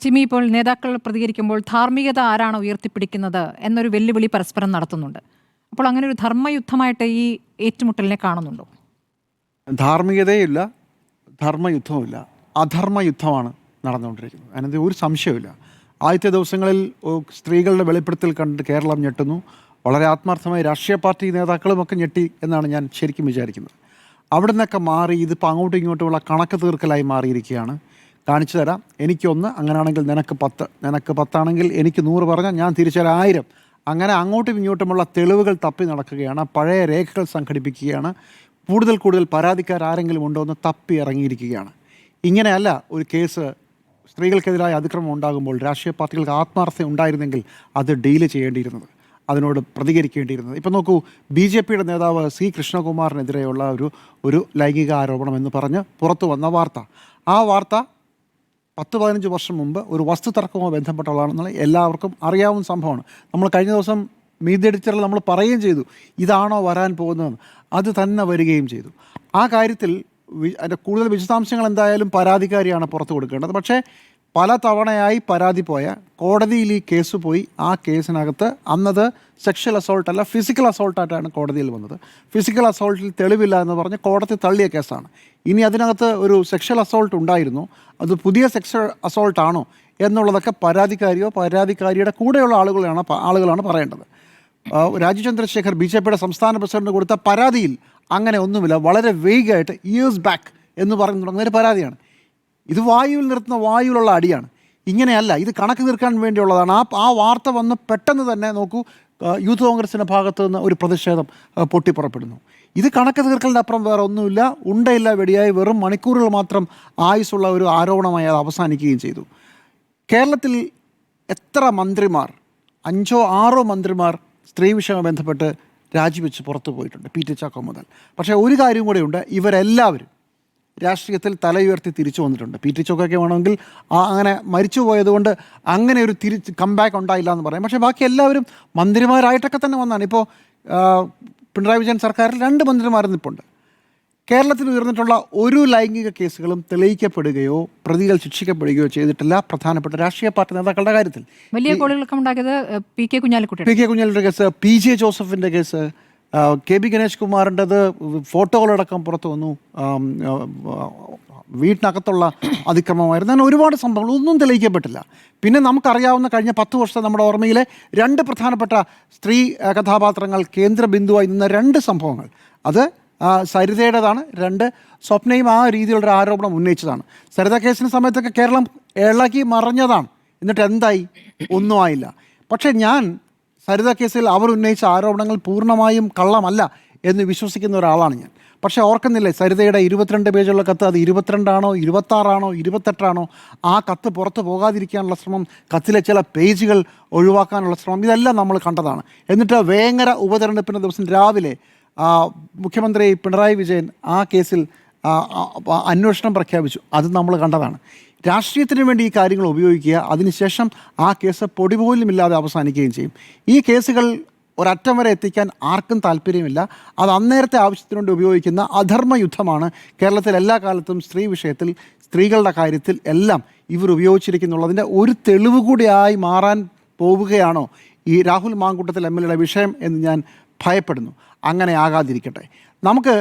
TiMi, ഇപ്പോൾ നേതാക്കൾ പ്രതികരിക്കുമ്പോൾ ധാർമ്മികത ആരാണ് ഉയർത്തിപ്പിടിക്കുന്നത് എന്നൊരു വെല്ലുവിളി പരസ്പരം നടത്തുന്നുണ്ട്. അപ്പോൾ അങ്ങനെ ഒരു ധർമ്മയുദ്ധമായിട്ട് ഈ ഏറ്റുമുട്ടലിനെ കാണുന്നുണ്ടോ? ധാർമ്മികതയില്ല, ധർമ്മയുദ്ധവുമില്ല, അധർമ്മയുദ്ധമാണ് നടന്നുകൊണ്ടിരിക്കുന്നത്. അതിനകത്ത് ഒരു സംശയമില്ല. ആദ്യത്തെ ദിവസങ്ങളിൽ സ്ത്രീകളുടെ വെളിപ്പെടുത്തൽ കണ്ട് കേരളം ഞെട്ടുന്നു. വളരെ ആത്മാർത്ഥമായി രാഷ്ട്രീയ പാർട്ടി നേതാക്കളുമൊക്കെ ഞെട്ടി എന്നാണ് ഞാൻ ശരിക്കും വിചാരിക്കുന്നത്. അവിടെ നിന്നൊക്കെ മാറി ഇതിപ്പോൾ അങ്ങോട്ടും ഇങ്ങോട്ടുമുള്ള കണക്ക് തീർക്കലായി മാറിയിരിക്കുകയാണ്. കാണിച്ചു തരാം, എനിക്കൊന്ന്, അങ്ങനെയാണെങ്കിൽ നിനക്ക് 10, നിനക്ക് 10 ആണെങ്കിൽ എനിക്ക് 100 പറഞ്ഞാൽ ഞാൻ തിരിച്ചൊരു 1000. അങ്ങനെ അങ്ങോട്ടും ഇങ്ങോട്ടുമുള്ള തെളിവുകൾ തപ്പി നടക്കുകയാണ്. പഴയ രേഖകൾ സംഘടിപ്പിക്കുകയാണ്. കൂടുതൽ പരാതിക്കാരെങ്കിലും ഉണ്ടോ എന്ന് തപ്പി ഇറങ്ങിയിരിക്കുകയാണ്. ഇങ്ങനെയല്ല ഒരു കേസ് സ്ത്രീകൾക്കെതിരായ അതിക്രമം ഉണ്ടാകുമ്പോൾ രാഷ്ട്രീയ പാർട്ടികൾക്ക് ആത്മാർത്ഥത ഉണ്ടായിരുന്നെങ്കിൽ അത് ഡീല് ചെയ്യേണ്ടിയിരുന്നത്, അതിനോട് പ്രതികരിക്കേണ്ടിയിരുന്നത്. ഇപ്പം നോക്കൂ, BJPയുടെ നേതാവ് C. കൃഷ്ണകുമാറിനെതിരെയുള്ള ഒരു ലൈംഗിക ആരോപണം എന്ന് പറഞ്ഞ് പുറത്തു വന്ന വാർത്ത, ആ വാർത്ത 10-15 വർഷം മുമ്പ് ഒരു വസ്തുതർക്കവുമായി ബന്ധപ്പെട്ടുള്ളതാണെന്നുള്ള എല്ലാവർക്കും അറിയാവുന്ന സംഭവമാണ്. നമ്മൾ കഴിഞ്ഞ ദിവസം മീഡിയ എഡിറ്ററിൽ നമ്മൾ പറയുകയും ചെയ്തു, ഇതാണോ വരാൻ പോകുന്നതെന്ന്. അത് തന്നെ വരികയും ചെയ്തു. ആ കാര്യത്തിൽ അതിൻ്റെ കൂടുതൽ വിശദാംശങ്ങൾ എന്തായാലും പരാതിക്കാരിയാണ് പുറത്തു കൊടുക്കേണ്ടത്. പക്ഷേ പല തവണയായി പരാതി പോയ കോടതിയിൽ ഈ കേസ് പോയി. ആ കേസിനകത്ത് അന്നത് സെക്ഷൽ അസോൾട്ട് അല്ല, ഫിസിക്കൽ അസോൾട്ടായിട്ടാണ് കോടതിയിൽ വന്നത്. ഫിസിക്കൽ അസോൾട്ടിൽ തെളിവില്ല എന്ന് പറഞ്ഞ് കോടതി തള്ളിയ കേസാണ്. ഇനി അതിനകത്ത് ഒരു സെക്ഷൽ അസോൾട്ട് ഉണ്ടായിരുന്നു, അത് പുതിയ സെക്ഷൽ അസോൾട്ടാണോ എന്നുള്ളതൊക്കെ പരാതിക്കാരിയോ പരാതിക്കാരിയുടെ കൂടെയുള്ള ആളുകളാണ് പറയേണ്ടത്. രാജീവ് ചന്ദ്രശേഖർ BJPയുടെ സംസ്ഥാന പ്രസിഡന്റ് കൊടുത്ത പരാതിയിൽ അങ്ങനെ ഒന്നുമില്ല. വളരെ വേഗമായിട്ട് ഇയേഴ്സ് ബാക്ക് എന്ന് പറഞ്ഞു തുടങ്ങുന്ന ഒരു പരാതിയാണ്. ഇത് വായുവിൽ നിർത്തുന്ന വായുവിലുള്ള അടിയാണ്. ഇങ്ങനെയല്ല, ഇത് കണക്ക് തീർക്കാൻ വേണ്ടിയുള്ളതാണ്. ആ വാർത്ത വന്ന് പെട്ടെന്ന് തന്നെ നോക്കൂ, യൂത്ത് കോൺഗ്രസിൻ്റെ ഭാഗത്തു നിന്ന് ഒരു പ്രതിഷേധം പൊട്ടിപ്പുറപ്പെടുന്നു. ഇത് കണക്ക് തീർക്കലിൻ്റെ അപ്പുറം വേറെ ഒന്നുമില്ല. ഉണ്ടയില്ല വെടിയായി വെറും മണിക്കൂറുകൾ മാത്രം ആയുസ്സുള്ള ഒരു ആരോപണമായി അത് അവസാനിക്കുകയും ചെയ്തു. കേരളത്തിൽ എത്ര മന്ത്രിമാർ, 5-6 മന്ത്രിമാർ സ്ത്രീ വിഷയവുമായി ബന്ധപ്പെട്ട് രാജിവെച്ച് പുറത്തു പോയിട്ടുണ്ട്, P.T. ചാക്കോ മുതൽ. പക്ഷേ ഒരു കാര്യം കൂടെയുണ്ട്, ഇവരെല്ലാവരും രാഷ്ട്രീയത്തിൽ തലയുയർത്തി തിരിച്ചു വന്നിട്ടുണ്ട്. P.T. ചാക്കോയ്ക്ക് വേണമെങ്കിൽ അങ്ങനെ മരിച്ചു പോയതുകൊണ്ട് അങ്ങനെ ഒരു കംബാക്ക് ഉണ്ടായില്ല എന്ന് പറയാം. പക്ഷേ ബാക്കി എല്ലാവരും മന്ത്രിമാരായിട്ടൊക്കെ തന്നെ വന്നാണ്. ഇപ്പോൾ പിണറായി വിജയൻ സർക്കാരിൽ 2 മന്ത്രിമാർ നിൽപ്പുണ്ട്. കേരളത്തിൽ ഉയർന്നിട്ടുള്ള ഒരു ലൈംഗിക കേസുകളും തെളിയിക്കപ്പെടുകയോ പ്രതികൾ ശിക്ഷിക്കപ്പെടുകയോ ചെയ്തിട്ടില്ല പ്രധാനപ്പെട്ട രാഷ്ട്രീയ പാർട്ടി നേതാക്കളുടെ കാര്യത്തിൽ. വലിയ കോളുകളൊക്കെ ഉണ്ടാക്കിയത് P.K. കുഞ്ഞാലിക്കുട്ടിയുടെ കേസ്, P.J. ജോസഫിൻ്റെ കേസ്, KB ഗണേഷ് കുമാറിൻ്റെത് ഫോട്ടോകളടക്കം പുറത്തു വന്നു. വീട്ടിനകത്തുള്ള അതിക്രമമായിരുന്നു. അങ്ങനെ ഒരുപാട് സംഭവങ്ങൾ ഒന്നും തെളിയിക്കപ്പെട്ടില്ല. പിന്നെ നമുക്കറിയാവുന്ന കഴിഞ്ഞ 10 വർഷം നമ്മുടെ ഓർമ്മയിലെ 2 പ്രധാനപ്പെട്ട സ്ത്രീ കഥാപാത്രങ്ങൾ കേന്ദ്ര ബിന്ദുവായി നിന്ന 2 സംഭവങ്ങൾ, അത് സരിതയുടേതാണ്. 2 സ്വപ്നയും ആ രീതിയിലുള്ള ആരോപണം ഉന്നയിച്ചതാണ്. സരിത കേസിന് സമയത്തൊക്കെ കേരളം ഇളകി മറിഞ്ഞതാണ്. എന്നിട്ട് എന്തായി? ഒന്നും ആയില്ല. പക്ഷേ ഞാൻ സരിത കേസിൽ അവർ ഉന്നയിച്ച ആരോപണങ്ങൾ പൂർണ്ണമായും കള്ളമല്ല എന്ന് വിശ്വസിക്കുന്ന ഒരാളാണ് ഞാൻ. പക്ഷേ ഓർക്കുന്നില്ലേ, സരിതയുടെ 22 പേജുള്ള കത്ത്, അത് 22 ആണോ 26 ആണോ 28 ആണോ, ആ കത്ത് പുറത്ത് പോകാതിരിക്കാനുള്ള ശ്രമം, കത്തിലെ ചില പേജുകൾ ഒഴിവാക്കാനുള്ള ശ്രമം, ഇതെല്ലാം നമ്മൾ കണ്ടതാണ്. എന്നിട്ട് വേങ്ങര ഉപതെരഞ്ഞെടുപ്പിൻ്റെ ദിവസം രാവിലെ മുഖ്യമന്ത്രി പിണറായി വിജയൻ ആ കേസിൽ അന്വേഷണം പ്രഖ്യാപിച്ചു. അത് നമ്മൾ കണ്ടതാണ്. രാഷ്ട്രീയത്തിന് വേണ്ടി ഈ കാര്യങ്ങൾ ഉപയോഗിക്കുക, അതിനുശേഷം ആ കേസ് പൊടി പോലും ഇല്ലാതെ അവസാനിക്കുകയും ചെയ്യും. ഈ കേസുകൾ ഒരറ്റം വരെ എത്തിക്കാൻ ആർക്കും താല്പര്യമില്ല. അത് അന്നേരത്തെ ആവശ്യത്തിന് വേണ്ടി ഉപയോഗിക്കുന്ന അധർമ്മ യുദ്ധമാണ് കേരളത്തിൽ എല്ലാ കാലത്തും സ്ത്രീ വിഷയത്തിൽ, സ്ത്രീകളുടെ കാര്യത്തിൽ എല്ലാം ഇവർ ഉപയോഗിച്ചിരിക്കുന്നുള്ളതിൻ്റെ ഒരു തെളിവ് കൂടിയായി മാറാൻ പോവുകയാണോ ഈ രാഹുൽ മാങ്കൂട്ടത്തിൽ MLAയുടെ വിഷയം എന്ന് ഞാൻ ഭയപ്പെടുന്നു. അങ്ങനെ ആകാതിരിക്കട്ടെ. നമുക്ക്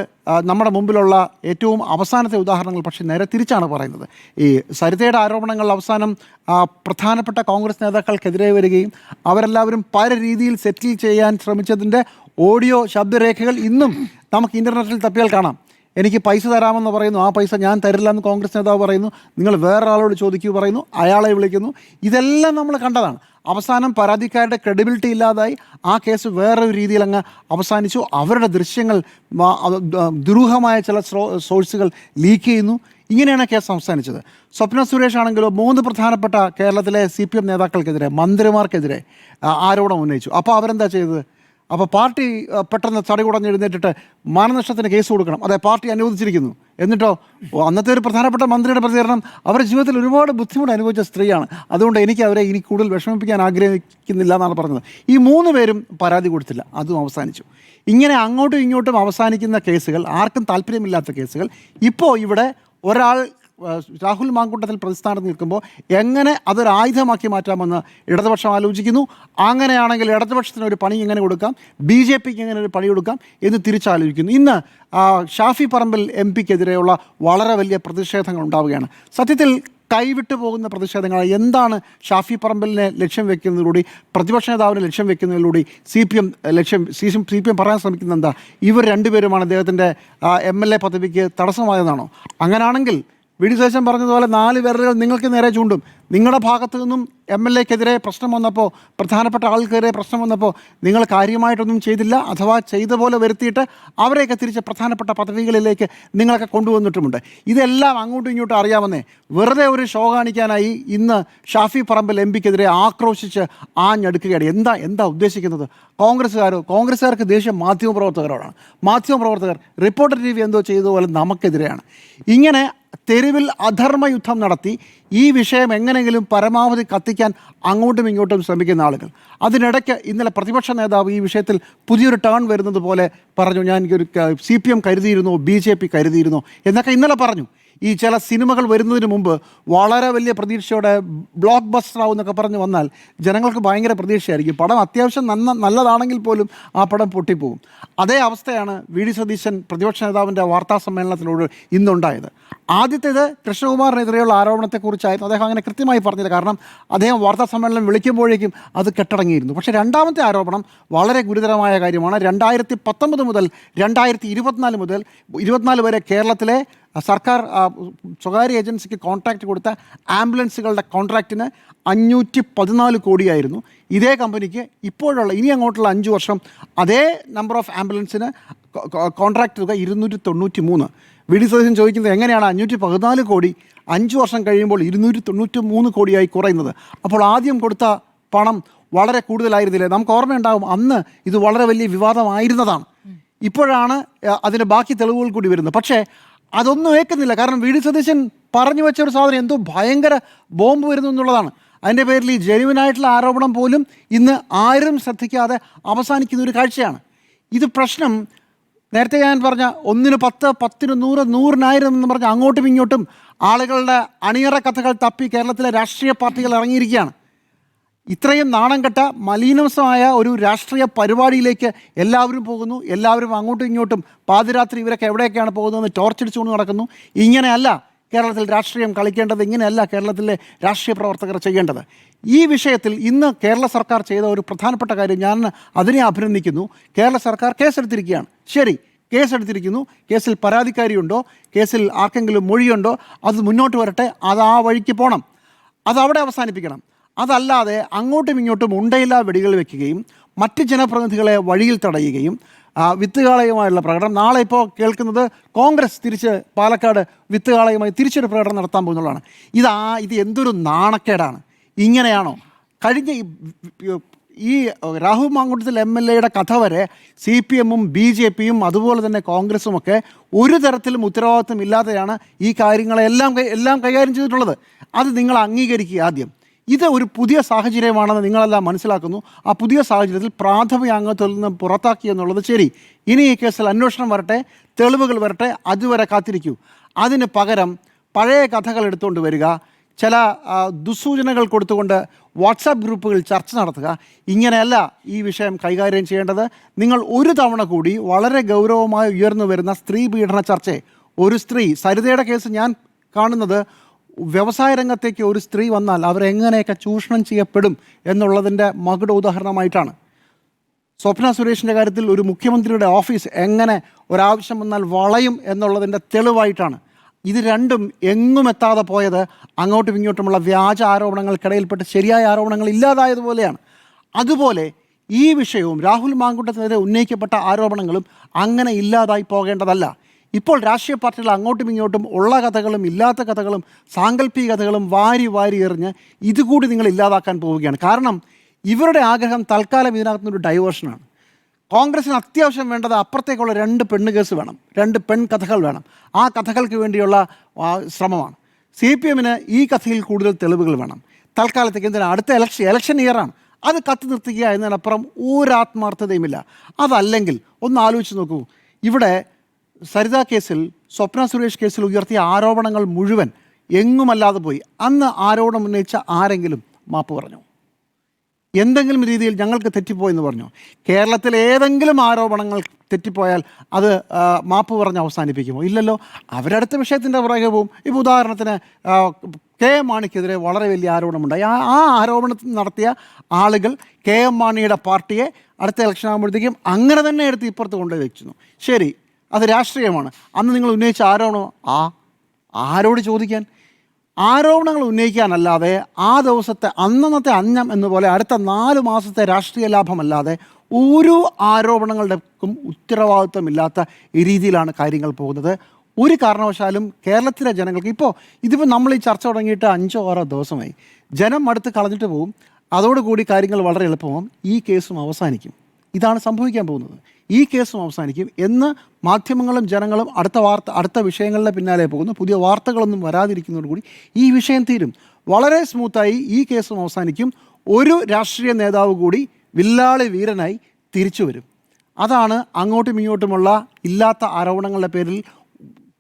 നമ്മുടെ മുമ്പിലുള്ള ഏറ്റവും അവസാനത്തെ ഉദാഹരണങ്ങൾ പക്ഷേ നേരെ തിരിച്ചാണ് പറയുന്നത്. ഈ സരിതയുടെ ആരോപണങ്ങൾ അവസാനം പ്രധാനപ്പെട്ട കോൺഗ്രസ് നേതാക്കൾക്കെതിരെ വരികയും അവരെല്ലാവരും പല രീതിയിൽ സെറ്റിൽ ചെയ്യാൻ ശ്രമിച്ചതിൻ്റെ ഓഡിയോ ശബ്ദരേഖകൾ ഇന്നും നമുക്ക് ഇൻ്റർനെറ്റിൽ തപ്പിയാൽ കാണാം. എനിക്ക് പൈസ തരാമെന്ന് പറയുന്നു, ആ പൈസ ഞാൻ തരില്ല എന്ന് കോൺഗ്രസ് നേതാവ് പറയുന്നു. നിങ്ങൾ വേറൊരാളോട് ചോദിക്കൂ പറയുന്നു, അയാളെ വിളിക്കുന്നു. ഇതെല്ലാം നമ്മൾ കണ്ടതാണ്. അവസാനം പരാതിക്കാരുടെ ക്രെഡിബിലിറ്റി ഇല്ലാതായി ആ കേസ് വേറൊരു രീതിയിൽ അങ്ങ് അവസാനിച്ചു. അവരുടെ ദൃശ്യങ്ങൾ ദുരൂഹമായ ചില സോഴ്സുകൾ ലീക്ക് ചെയ്യുന്നു. ഇങ്ങനെയാണ് കേസ് അവസാനിച്ചത്. സ്വപ്ന സുരേഷ് ആണെങ്കിലോ 3 പ്രധാനപ്പെട്ട കേരളത്തിലെ CPM നേതാക്കൾക്കെതിരെ, മന്ത്രിമാർക്കെതിരെ ആരോപണം ഉന്നയിച്ചു. അപ്പോൾ അവരെന്താ ചെയ്തത്? അപ്പോൾ പാർട്ടി പെട്ടെന്ന് തടികുടഞ്ഞ് എഴുന്നേറ്റിട്ട് മാനനഷ്ടത്തിന് കേസ് കൊടുക്കണം, അതെ പാർട്ടി അനുവദിച്ചിരിക്കുന്നു. എന്നിട്ടോ അന്നത്തെ ഒരു പ്രധാനപ്പെട്ട മന്ത്രിയുടെ പ്രതികരണം, അവരുടെ ജീവിതത്തിൽ ഒരുപാട് ബുദ്ധിമുട്ട് അനുഭവിച്ച സ്ത്രീയാണ്, അതുകൊണ്ട് എനിക്ക് അവരെ ഇനി കൂടുതൽ വിഷമിപ്പിക്കാൻ ആഗ്രഹിക്കുന്നില്ല എന്നാണ് പറഞ്ഞത്. ഈ 3 പേരും പരാതി കൊടുത്തില്ല, അതും അവസാനിച്ചു. ഇങ്ങനെ അങ്ങോട്ടും ഇങ്ങോട്ടും അവസാനിക്കുന്ന കേസുകൾ, ആർക്കും താല്പര്യമില്ലാത്ത കേസുകൾ. ഇപ്പോൾ ഇവിടെ ഒരാൾ രാഹുൽ മാങ്കൂട്ടത്തിൽ പ്രതിസ്ഥാനത്ത് നിൽക്കുമ്പോൾ എങ്ങനെ അതൊരു ആയുധമാക്കി മാറ്റാമെന്ന് ഇടതുപക്ഷം ആലോചിക്കുന്നു. അങ്ങനെയാണെങ്കിൽ ഇടതുപക്ഷത്തിന് ഒരു പണി എങ്ങനെ കൊടുക്കാം, ബി ജെ പിക്ക് എങ്ങനെ ഒരു പണി കൊടുക്കാം എന്ന് തിരിച്ചാലോചിക്കുന്നു. ഇന്ന് ഷാഫി പറമ്പിൽ എം പിക്കെതിരെയുള്ള വളരെ വലിയ പ്രതിഷേധങ്ങൾ ഉണ്ടാവുകയാണ്. സത്യത്തിൽ കൈവിട്ടു പോകുന്ന പ്രതിഷേധങ്ങൾ. എന്താണ് ഷാഫി പറമ്പലിനെ ലക്ഷ്യം വെക്കുന്നതിലൂടെ, പ്രതിപക്ഷ നേതാവിനെ ലക്ഷ്യം വെക്കുന്നതിലൂടെ സി പി എം പറയാൻ ശ്രമിക്കുന്നത് എന്താ? ഇവർ രണ്ടുപേരുമാണ് അദ്ദേഹത്തിൻ്റെ MLA പദവിക്ക് തടസ്സമായതാണോ? അങ്ങനെയാണെങ്കിൽ വി ഡി സതീശൻ പറഞ്ഞതുപോലെ 4 വിരലുകൾ നിങ്ങൾക്ക് നേരെ ചൂണ്ടും. നിങ്ങളുടെ ഭാഗത്തു നിന്നും MLAക്കെതിരെ പ്രശ്നം വന്നപ്പോൾ, പ്രധാനപ്പെട്ട ആൾക്കെതിരെ പ്രശ്നം വന്നപ്പോൾ നിങ്ങൾ കാര്യമായിട്ടൊന്നും ചെയ്തില്ല, അഥവാ ചെയ്ത പോലെ വരുത്തിയിട്ട് അവരെയൊക്കെ തിരിച്ച് പ്രധാനപ്പെട്ട പദവികളിലേക്ക് നിങ്ങളൊക്കെ കൊണ്ടുവന്നിട്ടുമുണ്ട്. ഇതെല്ലാം അങ്ങോട്ടും ഇങ്ങോട്ടും അറിയാമെന്നേ വെറുതെ ഒരു ഷോ കാണിക്കാനായി ഇന്ന് ഷാഫി പറമ്പിൽ എം പിക്കെതിരെ ആക്രോശിച്ച് ആഞ്ഞെടുക്കുകയാണ്. എന്താ ഉദ്ദേശിക്കുന്നത്? കോൺഗ്രസ്സുകാർക്ക് ദേഷ്യം മാധ്യമപ്രവർത്തകരോടാണ്. മാധ്യമപ്രവർത്തകർ റിപ്പോർട്ടർ TV എന്തോ ചെയ്തതുപോലെ നമുക്കെതിരെയാണ്. ഇങ്ങനെ തെരുവിൽ അധർമ്മ യുദ്ധം നടത്തി ഈ വിഷയം എങ്ങനെയെങ്കിലും പരമാവധി കത്തിക്കാൻ അങ്ങോട്ടും ഇങ്ങോട്ടും ശ്രമിക്കുന്ന ആളുകൾ. അതിനിടയ്ക്ക് ഇന്നലെ പ്രതിപക്ഷ നേതാവ് ഈ വിഷയത്തിൽ പുതിയൊരു ടേൺ വരുന്നത് പോലെ പറഞ്ഞു. ഞാൻ എനിക്കൊരു CPM കരുതിയിരുന്നു, BJP കരുതിയിരുന്നു എന്നൊക്കെ ഇന്നലെ പറഞ്ഞു. ഈ ചില സിനിമകൾ വരുന്നതിന് മുമ്പ് വളരെ വലിയ പ്രതീക്ഷയോടെ ബ്ലോക്ക് ബസ്റ്റർ ആവും എന്നൊക്കെ പറഞ്ഞ് വന്നാൽ ജനങ്ങൾക്ക് ഭയങ്കര പ്രതീക്ഷയായിരിക്കും. പടം അത്യാവശ്യം നല്ലതാണെങ്കിൽ പോലും ആ പടം പൊട്ടിപ്പോവും. അതേ അവസ്ഥയാണ് വി ഡി സതീശൻ പ്രതിപക്ഷ നേതാവിൻ്റെ വാർത്താ സമ്മേളനത്തിലൂടെ ഇന്നുണ്ടായത്. ആദ്യത്തേത് കൃഷ്ണകുമാറിനെതിരെയുള്ള ആരോപണത്തെക്കുറിച്ചായിരുന്നു. അദ്ദേഹം അങ്ങനെ കൃത്യമായി പറഞ്ഞില്ല, കാരണം അദ്ദേഹം വാർത്താ സമ്മേളനം വിളിക്കുമ്പോഴേക്കും അത് കെട്ടടങ്ങിയിരുന്നു. പക്ഷേ രണ്ടാമത്തെ ആരോപണം വളരെ ഗുരുതരമായ കാര്യമാണ്. 2019 മുതൽ 2024 വരെ കേരളത്തിലെ സർക്കാർ സ്വകാര്യ ഏജൻസിക്ക് കോൺട്രാക്റ്റ് കൊടുത്ത ആംബുലൻസുകളുടെ കോൺട്രാക്റ്റിന് 514 കോടിയായിരുന്നു. ഇതേ കമ്പനിക്ക് ഇപ്പോഴുള്ള ഇനി അങ്ങോട്ടുള്ള 5 വർഷം അതേ നമ്പർ ഓഫ് ആംബുലൻസിന് കോൺട്രാക്റ്റ് തുക 293. വി ഡി സതീശൻ ചോദിക്കുന്നത് എങ്ങനെയാണ് 514 കോടി 5 വർഷം കഴിയുമ്പോൾ 293 കോടിയായി കുറയുന്നത്? അപ്പോൾ ആദ്യം കൊടുത്ത പണം വളരെ കൂടുതലായിരുന്നില്ലേ? നമുക്ക് ഓർമ്മയുണ്ടാകും, അന്ന് ഇത് വളരെ വലിയ വിവാദമായിരുന്നതാണ്. ഇപ്പോഴാണ് അതിന് ബാക്കി തെളിവുകൾ കൂടി വരുന്നത്. പക്ഷേ അതൊന്നും ഏൽക്കുന്നില്ല. കാരണം വി ഡി സതീശൻ പറഞ്ഞു വെച്ച ഒരു സാധനം എന്തോ ഭയങ്കര ബോംബ് വരുന്നു എന്നുള്ളതാണ്. അതിൻ്റെ പേരിൽ ഈ ജെനുവിനായിട്ടുള്ള ആരോപണം പോലും ഇന്ന് ആരും ശ്രദ്ധിക്കാതെ അവസാനിക്കുന്ന ഒരു കാഴ്ചയാണ്. ഇത് പ്രശ്നം നേരത്തെ ഞാൻ പറഞ്ഞ 1-ന് 10, 10-ന് 100, 100-1000 എന്ന് പറഞ്ഞ് അങ്ങോട്ടും ഇങ്ങോട്ടും ആളുകളുടെ അണിയറ കഥകൾ തപ്പി കേരളത്തിലെ രാഷ്ട്രീയ പാർട്ടികൾ ഇറങ്ങിയിരിക്കുകയാണ്. ഇത്രയും നാണം കെട്ട മലീനസമായ ഒരു രാഷ്ട്രീയ പരിപാടിയിലേക്ക് എല്ലാവരും പോകുന്നു. എല്ലാവരും അങ്ങോട്ടും ഇങ്ങോട്ടും പാതിരാത്രി ഇവരൊക്കെ എവിടെയൊക്കെയാണ് പോകുന്നതെന്ന് ടോർച്ചടിച്ചുകൊണ്ട് നടക്കുന്നു. ഇങ്ങനെയല്ല കേരളത്തിൽ രാഷ്ട്രീയം കളിക്കേണ്ടത്, ഇങ്ങനെയല്ല കേരളത്തിലെ രാഷ്ട്രീയ പ്രവർത്തകർ ചെയ്യേണ്ടത്. ഈ വിഷയത്തിൽ ഇന്ന് കേരള സർക്കാർ ചെയ്ത ഒരു പ്രധാനപ്പെട്ട കാര്യം, ഞാൻ അതിനെ അഭിനന്ദിക്കുന്നു. കേരള സർക്കാർ കേസെടുത്തിരിക്കുകയാണ്. ശരി, കേസെടുത്തിരിക്കുന്നു. കേസിൽ പരാതിക്കാരിയുണ്ടോ, കേസിൽ ആർക്കെങ്കിലും മൊഴിയുണ്ടോ, അത് മുന്നോട്ട് വരട്ടെ. അത് ആ വഴിക്ക് പോകണം, അതവിടെ അവസാനിപ്പിക്കണം. അതല്ലാതെ അങ്ങോട്ടും ഇങ്ങോട്ടും ഉണ്ടയില്ലാ വെടികൾ വെക്കുകയും മറ്റ് ജനപ്രതിനിധികളെ വഴിയിൽ തടയുകയും വിത്തുകാളയുമായുള്ള പ്രകടനം. നാളെ ഇപ്പോൾ കേൾക്കുന്നത് കോൺഗ്രസ് തിരിച്ച് പാലക്കാട് വിത്തുകാളയുമായി തിരിച്ചൊരു പ്രകടനം നടത്താൻ പോകുന്നതാണ്. ഇത് എന്തൊരു നാണക്കേടാണ്! ഇങ്ങനെയാണോ? കഴിഞ്ഞ ഈ രാഹുൽ മാങ്കൂട്ടത്തിൽ MLAയുടെ കഥ വരെ CPM-ഉം BJP-യും അതുപോലെ തന്നെ കോൺഗ്രസുമൊക്കെ ഒരു തരത്തിലും ഉത്തരവാദിത്വം ഇല്ലാതെയാണ് ഈ കാര്യങ്ങളെല്ലാം കൈകാര്യം ചെയ്തിട്ടുള്ളത്. അത് നിങ്ങൾ അംഗീകരിക്കുക ആദ്യം. ഇത് ഒരു പുതിയ സാഹചര്യമാണെന്ന് നിങ്ങളെല്ലാം മനസ്സിലാക്കുന്നു. ആ പുതിയ സാഹചര്യത്തിൽ പ്രാഥമിക അംഗത്വത്തിൽ നിന്ന് പുറത്താക്കി എന്നുള്ളത് ശരി. ഇനി ഈ കേസിൽ അന്വേഷണം വരട്ടെ, തെളിവുകൾ വരട്ടെ, അതുവരെ കാത്തിരിക്കൂ. അതിന് പകരം പഴയ കഥകൾ എടുത്തുകൊണ്ട് വരിക, ചില ദുസ്സൂചനകൾ കൊടുത്തുകൊണ്ട് വാട്സാപ്പ് ഗ്രൂപ്പുകളിൽ ചർച്ച നടത്തുക. ഇങ്ങനെയല്ല ഈ വിഷയം കൈകാര്യം ചെയ്യേണ്ടത്. നിങ്ങൾ ഒരു തവണ കൂടി വളരെ ഗൗരവമായി ഉയർന്നു വരുന്ന സ്ത്രീ പീഡന ചർച്ചയെ, ഒരു സ്ത്രീ, സരിതയുടെ കേസ് ഞാൻ കാണുന്നത് വ്യവസായ രംഗത്തേക്ക് ഒരു സ്ത്രീ വന്നാൽ അവരെങ്ങനെയൊക്കെ ചൂഷണം ചെയ്യപ്പെടും എന്നുള്ളതിൻ്റെ മകുട ഉദാഹരണമായിട്ടാണ്. സ്വപ്ന സുരേഷിൻ്റെ കാര്യത്തിൽ ഒരു മുഖ്യമന്ത്രിയുടെ ഓഫീസ് എങ്ങനെ ഒരാവശ്യം വന്നാൽ വളയും എന്നുള്ളതിൻ്റെ തെളിവായിട്ടാണ്. ഇത് രണ്ടും എങ്ങും എത്താതെ പോയത് അങ്ങോട്ടും ഇങ്ങോട്ടുമുള്ള വ്യാജ ആരോപണങ്ങൾക്കിടയിൽപ്പെട്ട് ശരിയായ ആരോപണങ്ങൾ ഇല്ലാതായതുപോലെയാണ്. അതുപോലെ ഈ വിഷയവും രാഹുൽ മാങ്കൂട്ടത്തിനെതിരെ ഉന്നയിക്കപ്പെട്ട ആരോപണങ്ങളും അങ്ങനെ ഇല്ലാതായി പോകേണ്ടതല്ല. ഇപ്പോൾ രാഷ്ട്രീയ പാർട്ടികൾ അങ്ങോട്ടും ഇങ്ങോട്ടും ഉള്ള കഥകളും ഇല്ലാത്ത കഥകളും സാങ്കല്പിക കഥകളും വാരി എറിഞ്ഞ് ഇതുകൂടി നിങ്ങൾ ഇല്ലാതാക്കാൻ പോവുകയാണ്. കാരണം ഇവരുടെ ആഗ്രഹം തൽക്കാലം ഇതിനകത്തുനിന്നൊരു ഡൈവേർഷനാണ്. കോൺഗ്രസിന് അത്യാവശ്യം വേണ്ടത് അപ്പുറത്തേക്കുള്ള 2 പെണ്ണ് കേസ് വേണം, 2 പെൺ കഥകൾ വേണം. ആ കഥകൾക്ക് വേണ്ടിയുള്ള ശ്രമമാണ്. CPM-ന് ഈ കഥയിൽ കൂടുതൽ തെളിവുകൾ വേണം. തൽക്കാലത്തേക്ക് എന്തിനാണ്? അടുത്ത ഇലക്ഷൻ ഇയറാണ്, അത് കത്തി നിർത്തിക്കുക എന്നതിനപ്പുറം ഒരാത്മാർത്ഥതയുമില്ല. അതല്ലെങ്കിൽ ഒന്ന് ആലോചിച്ച് നോക്കൂ, ഇവിടെ സരിത കേസിൽ, സ്വപ്ന സുരേഷ് കേസിൽ ഉയർത്തിയ ആരോപണങ്ങൾ മുഴുവൻ എങ്ങുമല്ലാതെ പോയി. അന്ന് ആരോപണം ഉന്നയിച്ച ആരെങ്കിലും മാപ്പ് പറഞ്ഞു? എന്തെങ്കിലും രീതിയിൽ ഞങ്ങൾക്ക് തെറ്റിപ്പോയെന്ന് പറഞ്ഞു? കേരളത്തിൽ ഏതെങ്കിലും ആരോപണങ്ങൾ തെറ്റിപ്പോയാൽ അത് മാപ്പ് പറഞ്ഞ് അവസാനിപ്പിക്കുമോ? ഇല്ലല്ലോ. അവരടുത്ത വിഷയത്തിൻ്റെ പുറകെ പോവും. ഇപ്പോൾ ഉദാഹരണത്തിന് കെ എം മാണിക്കെതിരെ വളരെ വലിയ ആരോപണമുണ്ടായി. ആ ആരോപണം നടത്തിയ ആളുകൾ കെ എം മാണിയുടെ പാർട്ടിയെ അടുത്ത ഇലക്ഷൻ ആകുമ്പോഴത്തേക്കും അങ്ങനെ തന്നെ എടുത്ത് ഇപ്പുറത്ത് കൊണ്ടുപോയി വെച്ചു. ശരി, അത് രാഷ്ട്രീയമാണ്. അന്ന് നിങ്ങൾ ഉന്നയിച്ച ആരോപണം ആരോട് ചോദിക്കാൻ? ആരോപണങ്ങൾ ഉന്നയിക്കാനല്ലാതെ ആ ദിവസത്തെ അന്നത്തെ അന്നം എന്നുപോലെ അടുത്ത 4 മാസത്തെ രാഷ്ട്രീയ ലാഭമല്ലാതെ ഒരു ആരോപണങ്ങളുടെക്കും ഉത്തരവാദിത്വമില്ലാത്ത രീതിയിലാണ് കാര്യങ്ങൾ പോകുന്നത്. ഒരു കാരണവശാലും കേരളത്തിലെ ജനങ്ങൾക്ക് ഇതിപ്പോൾ നമ്മൾ ഈ ചർച്ച തുടങ്ങിയിട്ട് 5 or 6 ദിവസമായി. ജനം അടുത്ത് കളഞ്ഞിട്ട് പോകും. അതോടുകൂടി കാര്യങ്ങൾ വളരെ എളുപ്പമാകും. ഈ കേസും അവസാനിക്കും. ഇതാണ് സംഭവിക്കാൻ പോകുന്നത്. ഈ കേസും അവസാനിക്കും എന്ന് മാധ്യമങ്ങളും ജനങ്ങളും അടുത്ത വിഷയങ്ങളുടെ പിന്നാലെ പോകുന്നു. പുതിയ വാർത്തകളൊന്നും വരാതിരിക്കുന്നതോടുകൂടി ഈ വിഷയം തീരും. വളരെ സ്മൂത്തായി ഈ കേസും അവസാനിക്കും. ഒരു രാഷ്ട്രീയ നേതാവ് കൂടി വില്ലാളി വീരനായി തിരിച്ചു വരും. അതാണ് അങ്ങോട്ടും ഇങ്ങോട്ടുമുള്ള ഇല്ലാത്ത ആരോപണങ്ങളുടെ പേരിൽ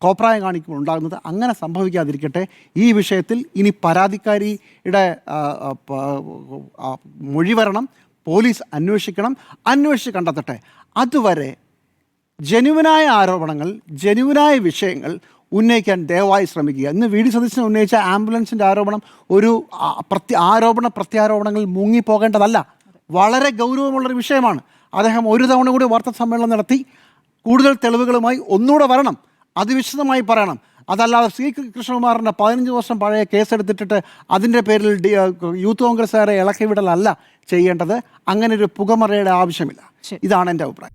കോപ്രായം കാണിക്കുമ്പോൾ ഉണ്ടാകുന്നത്. അങ്ങനെ സംഭവിക്കാതിരിക്കട്ടെ. ഈ വിഷയത്തിൽ ഇനി പരാതിക്കാരിയുടെ മൊഴി വരണം. പോലീസ് അന്വേഷിച്ച് കണ്ടെത്തട്ടെ. അതുവരെ ജനുവിനായ ആരോപണങ്ങൾ, ജനുവിനായ വിഷയങ്ങൾ ഉന്നയിക്കാൻ ദയവായി ശ്രമിക്കുക. ഇന്ന് വി ഡി സതീശൻ ഉന്നയിച്ച ആംബുലൻസിൻ്റെ ആരോപണം ഒരു പ്രത്യാരോപണങ്ങൾ മുങ്ങിപ്പോകേണ്ടതല്ല. വളരെ ഗൗരവമുള്ളൊരു വിഷയമാണ്. അദ്ദേഹം ഒരു തവണ കൂടി വാർത്താ സമ്മേളനം നടത്തി കൂടുതൽ തെളിവുകളുമായി ഒന്നുകൂടെ വരണം. അത് വിശദമായി പറയണം. അതല്ലാതെ സി കൃഷ്ണകുമാറിൻ്റെ 15 വർഷം പഴയ കേസെടുത്തിട്ട് അതിൻ്റെ പേരിൽ യൂത്ത് കോൺഗ്രസ്സുകാരെ ഇളക്കി വിടലല്ല ചെയ്യേണ്ടത്. അങ്ങനെ ഒരു പുകമറയുടെ ആവശ്യമില്ല. ഇതാണ് എൻ്റെ അഭിപ്രായം.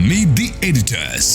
Meet the editors.